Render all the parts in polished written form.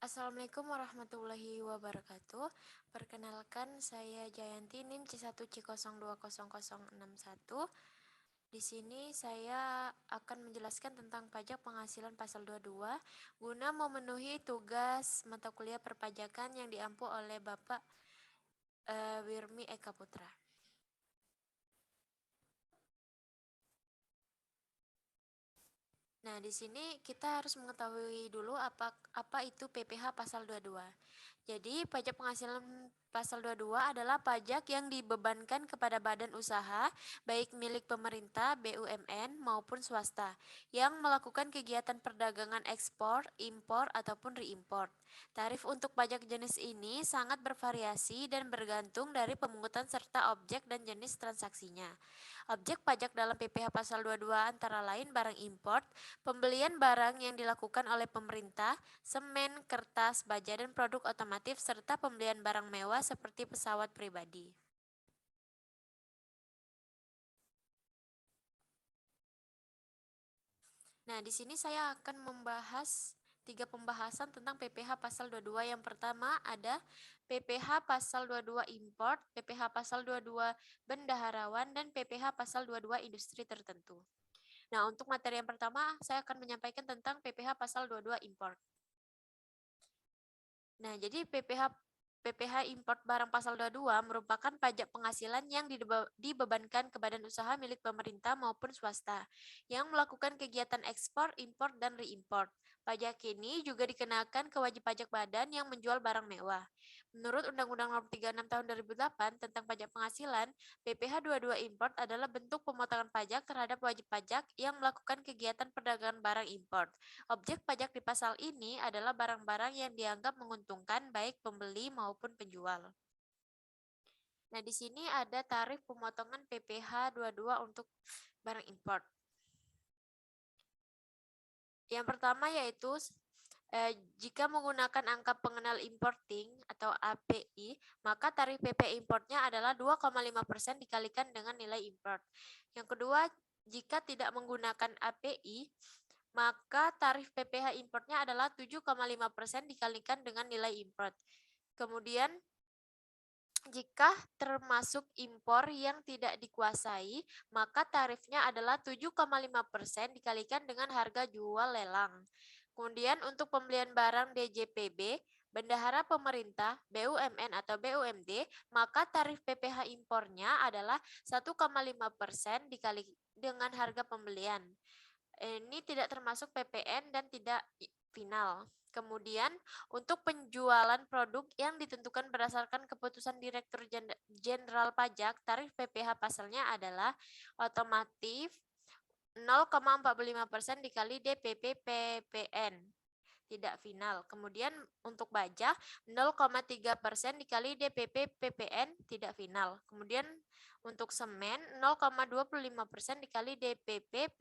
Assalamualaikum warahmatullahi wabarakatuh. Perkenalkan, saya Jayanti NIM C1C020061. Di sini saya akan menjelaskan tentang pajak penghasilan pasal 22 guna memenuhi tugas mata kuliah perpajakan yang diampu oleh Bapak Wirmi Eka Putra. Nah, di sini kita harus mengetahui dulu apa itu PPh pasal 22. Jadi, pajak penghasilan pasal 22 adalah pajak yang dibebankan kepada badan usaha, baik milik pemerintah, BUMN, maupun swasta, yang melakukan kegiatan perdagangan ekspor, impor, ataupun reimport. Tarif untuk pajak jenis ini sangat bervariasi dan bergantung dari pemungutan serta objek dan jenis transaksinya. Objek pajak dalam PPh pasal 22 antara lain barang import, pembelian barang yang dilakukan oleh pemerintah, semen, kertas, baja, dan produk otomotif, serta pembelian barang mewah seperti pesawat pribadi. Nah, di sini saya akan membahas 3 pembahasan tentang PPh pasal 22. Yang pertama ada PPh pasal 22 import, PPh pasal 22 bendaharawan, dan PPh pasal 22 industri tertentu. Nah, untuk materi yang pertama, saya akan menyampaikan tentang PPh pasal 22 import. Nah, jadi PPh import barang pasal 22 merupakan pajak penghasilan yang dibebankan ke badan usaha milik pemerintah maupun swasta yang melakukan kegiatan ekspor, impor, dan reimport. Pajak ini juga dikenakan ke wajib pajak badan yang menjual barang mewah. Menurut Undang-Undang Nomor 36 Tahun 2008 tentang pajak penghasilan, PPh 22 import adalah bentuk pemotongan pajak terhadap wajib pajak yang melakukan kegiatan perdagangan barang import. Objek pajak di pasal ini adalah barang-barang yang dianggap menguntungkan baik pembeli maupun penjual. Nah, di sini ada tarif pemotongan PPh 22 untuk barang import. Yang pertama yaitu jika menggunakan angka pengenal importing atau API, maka tarif PP importnya adalah 2,5% dikalikan dengan nilai import. Yang kedua, jika tidak menggunakan API, maka tarif PPh importnya adalah 7,5% dikalikan dengan nilai import. Kemudian, jika termasuk impor yang tidak dikuasai, maka tarifnya adalah 7,5% dikalikan dengan harga jual lelang. Kemudian untuk pembelian barang DJPB, bendahara pemerintah, BUMN atau BUMD, maka tarif PPh impornya adalah 1,5% dikali dengan harga pembelian. Ini tidak termasuk PPN dan tidak final. Kemudian untuk penjualan produk yang ditentukan berdasarkan keputusan Direktur Jenderal Pajak, tarif PPh pasalnya adalah otomotif 0,45% dikali DPP PPN, tidak final. Kemudian untuk baja 0,3% dikali DPP PPN, tidak final. Kemudian untuk semen 0,25% dikali DPP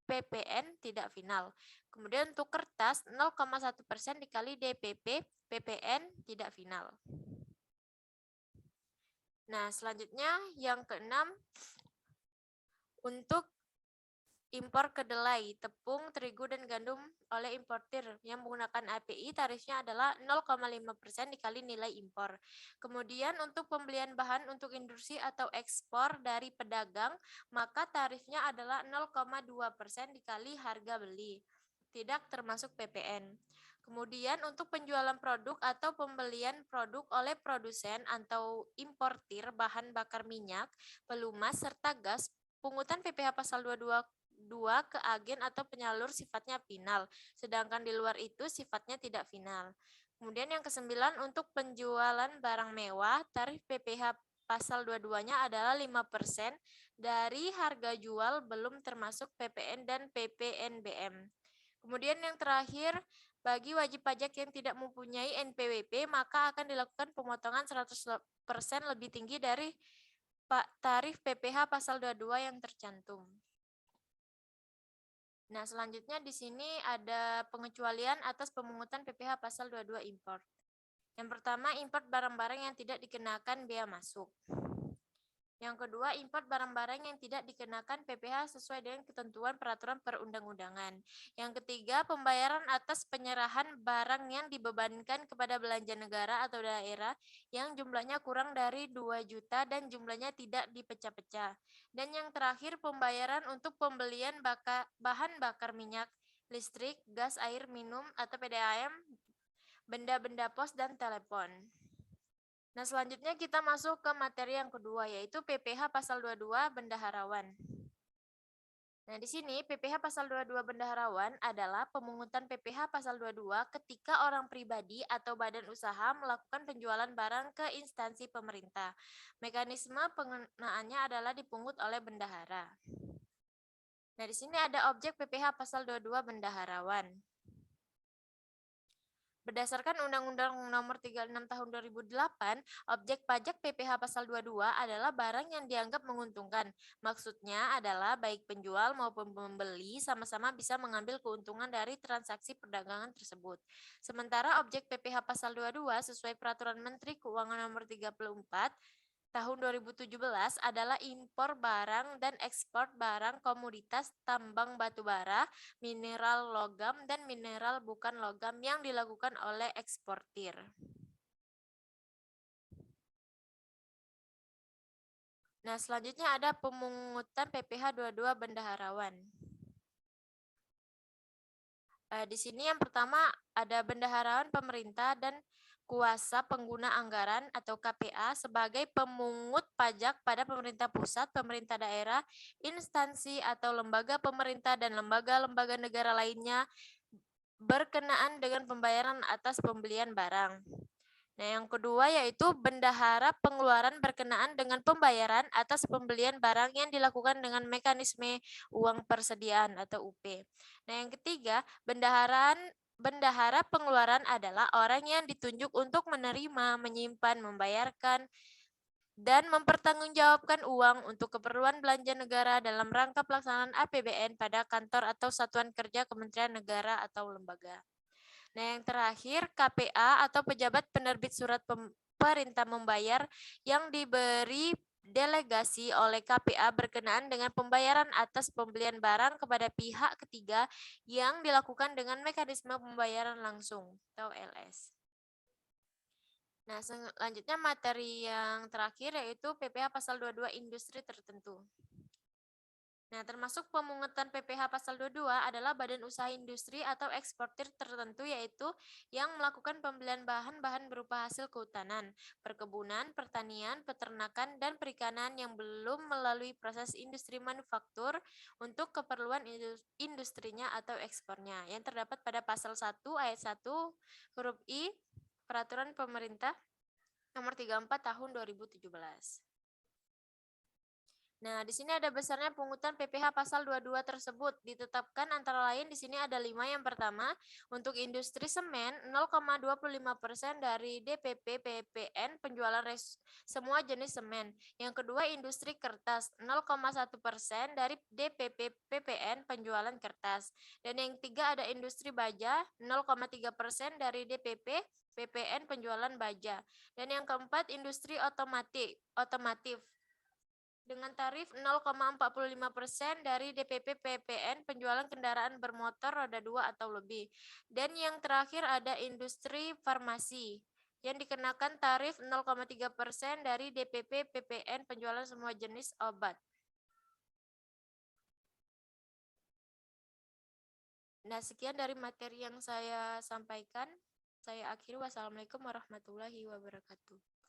PPN, tidak final. Kemudian untuk kertas 0,1% dikali DPP PPN, tidak final. Nah, selanjutnya yang keenam, untuk impor kedelai, tepung, terigu, dan gandum oleh importir yang menggunakan API, tarifnya adalah 0,5% dikali nilai impor. Kemudian untuk pembelian bahan untuk industri atau ekspor dari pedagang, maka tarifnya adalah 0,2% dikali harga beli, tidak termasuk PPN. Kemudian untuk penjualan produk atau pembelian produk oleh produsen atau importir bahan bakar minyak, pelumas, serta gas, pungutan PPh pasal 22 ke agen atau penyalur sifatnya final, sedangkan di luar itu sifatnya tidak final. Kemudian yang kesembilan, untuk penjualan barang mewah, tarif PPh pasal 22-nya adalah 5% dari harga jual belum termasuk PPN dan PPNBM. Kemudian yang terakhir, bagi wajib pajak yang tidak mempunyai NPWP, maka akan dilakukan pemotongan 100% lebih tinggi dari tarif PPh pasal 22 yang tercantum. Nah, selanjutnya di sini ada pengecualian atas pemungutan PPh pasal 22 import. Yang pertama, import barang-barang yang tidak dikenakan bea masuk. Yang kedua, import barang-barang yang tidak dikenakan PPh sesuai dengan ketentuan peraturan perundang-undangan. Yang ketiga, pembayaran atas penyerahan barang yang dibebankan kepada belanja negara atau daerah yang jumlahnya kurang dari 2 juta dan jumlahnya tidak dipecah-pecah. Dan yang terakhir, pembayaran untuk pembelian bahan bakar minyak, listrik, gas air minum atau PDAM, benda-benda pos dan telepon. Nah, selanjutnya kita masuk ke materi yang kedua, yaitu PPh pasal 22 bendaharawan. Nah, di sini PPh pasal 22 bendaharawan adalah pemungutan PPh pasal 22 ketika orang pribadi atau badan usaha melakukan penjualan barang ke instansi pemerintah. Mekanisme pengenaannya adalah dipungut oleh bendahara. Nah, di sini ada objek PPh pasal 22 bendaharawan. Berdasarkan Undang-Undang Nomor 36 Tahun 2008, objek pajak PPh pasal 22 adalah barang yang dianggap menguntungkan. Maksudnya adalah baik penjual maupun pembeli sama-sama bisa mengambil keuntungan dari transaksi perdagangan tersebut. Sementara objek PPh pasal 22 sesuai Peraturan Menteri Keuangan Nomor 34 Tahun 2017 adalah impor barang dan ekspor barang komoditas tambang batu bara, mineral logam, dan mineral bukan logam yang dilakukan oleh eksportir. Nah, selanjutnya ada pemungutan PPh 22 bendaharawan. Di sini yang pertama ada bendaharawan pemerintah dan kuasa pengguna anggaran atau KPA sebagai pemungut pajak pada pemerintah pusat, pemerintah daerah, instansi atau lembaga pemerintah dan lembaga-lembaga negara lainnya berkenaan dengan pembayaran atas pembelian barang. Nah, yang kedua yaitu bendahara pengeluaran berkenaan dengan pembayaran atas pembelian barang yang dilakukan dengan mekanisme uang persediaan atau UP. Nah, yang ketiga, bendahara pengeluaran adalah orang yang ditunjuk untuk menerima, menyimpan, membayarkan, dan mempertanggungjawabkan uang untuk keperluan belanja negara dalam rangka pelaksanaan APBN pada kantor atau satuan kerja Kementerian Negara atau lembaga. Nah, yang terakhir KPA atau pejabat penerbit surat perintah membayar yang diberi delegasi oleh KPA berkenaan dengan pembayaran atas pembelian barang kepada pihak ketiga yang dilakukan dengan mekanisme pembayaran langsung atau LS. Nah, selanjutnya materi yang terakhir yaitu PPh pasal 22 industri tertentu. Nah, termasuk pemungutan PPh pasal 22 adalah badan usaha industri atau eksportir tertentu yaitu yang melakukan pembelian bahan-bahan berupa hasil kehutanan, perkebunan, pertanian, peternakan, dan perikanan yang belum melalui proses industri manufaktur untuk keperluan industrinya atau ekspornya yang terdapat pada pasal 1 ayat 1 huruf I Peraturan Pemerintah Nomor 34 Tahun 2017. Nah, di sini ada besarnya pungutan PPh pasal 22 tersebut. Ditetapkan antara lain di sini ada 5. Yang pertama, untuk industri semen 0,25% dari DPP PPN penjualan semua jenis semen. Yang kedua, industri kertas 0,1% dari DPP PPN penjualan kertas. Dan yang ketiga ada industri baja 0,3% dari DPP PPN penjualan baja. Dan yang keempat, industri otomotif dengan tarif 0,45% dari DPP PPN penjualan kendaraan bermotor roda 2 atau lebih. Dan yang terakhir ada industri farmasi yang dikenakan tarif 0,3% dari DPP PPN penjualan semua jenis obat. Nah, sekian dari materi yang saya sampaikan. Saya akhiri. Wassalamualaikum warahmatullahi wabarakatuh.